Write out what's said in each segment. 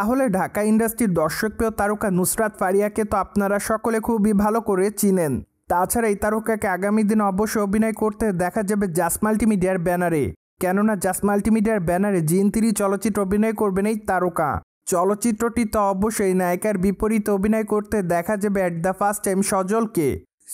তাহলে ঢাকা ইন্ডাস্ট্রির দর্শকপ্রিয় তারকা নুসরাত ফারিয়াকে তো আপনারা সকলে খুবই ভালো করে চিনেন। তাছাড়া এই তারকাকে আগামী দিনে অবশ্যই অভিনয় করতে দেখা যাবে জাস মাল্টিমিডিয়ার ব্যানারে, কেননা জাস মাল্টিমিডিয়ার ব্যানারে জিন 3 চলচ্চিত্র অভিনয় করবেন এই তারকা। চলচ্চিত্রটি তো অবশ্যই নায়িকার বিপরীতে অভিনয় করতে দেখা যাবে অ্যাট দ্য ফার্স্ট টাইম সজলকে।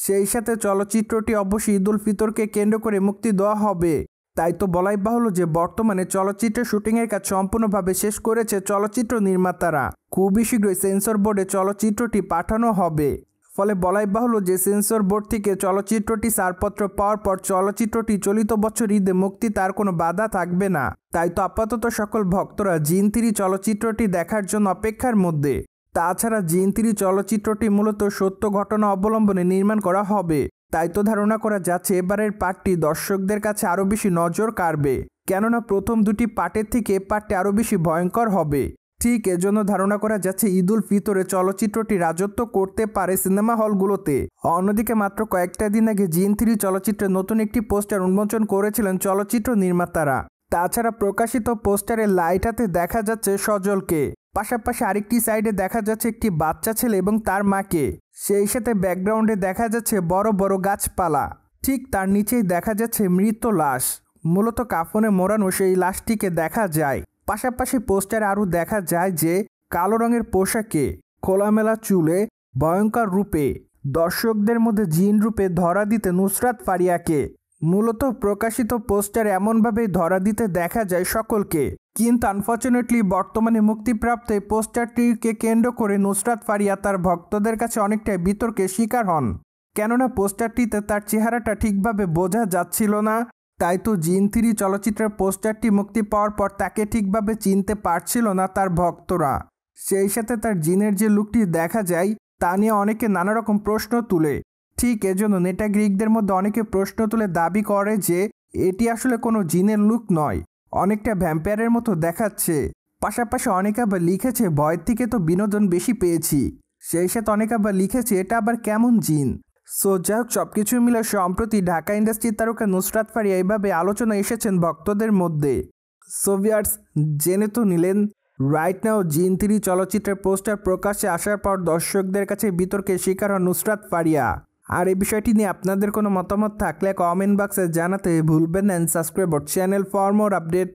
সেই সাথে চলচ্চিত্রটি অবশ্যই ঈদ উল ফিতরকে কেন্দ্র করে মুক্তি দেওয়া হবে। তাই তো বলাই বাহুল্য যে বর্তমানে চলচ্চিত্রের শুটিংয়ের কাজ সম্পূর্ণভাবে শেষ করেছে চলচ্চিত্র নির্মাতারা। খুবই শীঘ্রই সেন্সর বোর্ডে চলচ্চিত্রটি পাঠানো হবে। ফলে বলাই বাহুল্য যে সেন্সর বোর্ড থেকে চলচ্চিত্রটি ছাড়পত্র পাওয়ার পর চলচ্চিত্রটি চলিত বছর ঈদে মুক্তি তার কোনো বাধা থাকবে না। তাই তো আপাতত সকল ভক্তরা জিন 3 চলচ্চিত্রটি দেখার জন্য অপেক্ষার মধ্যে। তাছাড়া জিন 3 চলচ্চিত্রটি মূলত সত্য ঘটনা অবলম্বনে নির্মাণ করা হবে। তাই তো ধারণা করা যাচ্ছে এবারের পার্টটি দর্শকদের কাছে আরও বেশি নজর কাড়বে, কেননা প্রথম দুটি পার্টের থেকে পার্টটি আরও বেশি ভয়ঙ্কর হবে। ঠিক এজন্য ধারণা করা যাচ্ছে ঈদ উল ফিতরে চলচ্চিত্রটি রাজত্ব করতে পারে সিনেমা হলগুলোতে। অন্যদিকে মাত্র কয়েকটা দিন আগে জিন 3 চলচ্চিত্রের নতুন একটি পোস্টার উন্মোচন করেছিলেন চলচ্চিত্র নির্মাতারা। তাছাড়া প্রকাশিত পোস্টারে লাইট হাতে দেখা যাচ্ছে সজলকে, পাশাপাশি আরেকটি সাইডে দেখা যাচ্ছে একটি বাচ্চা ছেলে এবং তার মাকে। সেই সাথে ব্যাকগ্রাউন্ডে দেখা যাচ্ছে বড় বড় গাছপালা, ঠিক তার নিচেই দেখা যাচ্ছে মৃত লাশ, মূলত কাফনে মোড়ানো সেই লাশটিকে দেখা যায়। পাশাপাশি পোস্টারে আরও দেখা যায় যে কালো রঙের পোশাকে, খোলামেলা চুলে, ভয়ঙ্কর রূপে দর্শকদের মধ্যে জিন রূপে ধরা দিতে নুসরাত ফারিয়াকে। মূলত প্রকাশিত পোস্টার এমনভাবেই ধরা দিতে দেখা যায় সকলকে, কিন্তু আনফর্চুনেটলি বর্তমানে মুক্তিপ্রাপ্ত এই পোস্টারটিকে কেন্দ্র করে নুসরাত ফারিয়া তার ভক্তদের কাছে অনেকটাই বিতর্কের শিকার হন, কেননা পোস্টারটিতে তার চেহারাটা ঠিকভাবে বোঝা যাচ্ছিল না। তাই তো জিন 3 চলচ্চিত্রের পোস্টারটি মুক্তি পাওয়ার পর তাকে ঠিকভাবে চিনতে পারছিল না তার ভক্তরা। সেই সাথে তার জিনের যে লুকটি দেখা যায় তা নিয়ে অনেকে নানা রকম প্রশ্ন তুলে। ঠিক এজন্য নেটাগ্রিকদের মধ্যে অনেকে প্রশ্ন তুলে দাবি করে যে এটি আসলে কোনো জিনের লুক নয়, অনেকটা ভ্যাম্পায়ারের মতো দেখাচ্ছে। পাশাপাশি অনেকে আবার লিখেছে ভয়ের থেকে তো বিনোদন বেশি পেয়েছি। সেই সাথে অনেকে আবার লিখেছে এটা আবার কেমন জিন। সো যাই হোক, সবকিছু মিলে সম্প্রতি ঢাকা ইন্ডাস্ট্রির তারকা নুসরাত ফারিয়া এইভাবে আলোচনা এসেছেন ভক্তদের মধ্যে। সো ভিউয়ার্স, জেনে তো নিলেন রাইট নাও জিন 3 চলচ্চিত্রের পোস্টার প্রকাশ্যে আসার পর দর্শকদের কাছে বিতর্কের শিকার হন নুসরাত ফারিয়া। আর এই বিষয়টি নিয়ে আপনাদের কোনো মতামত থাকলে কমেন্ট বক্সে জানাতে ভুলবেন না। Subscribe channel for more update.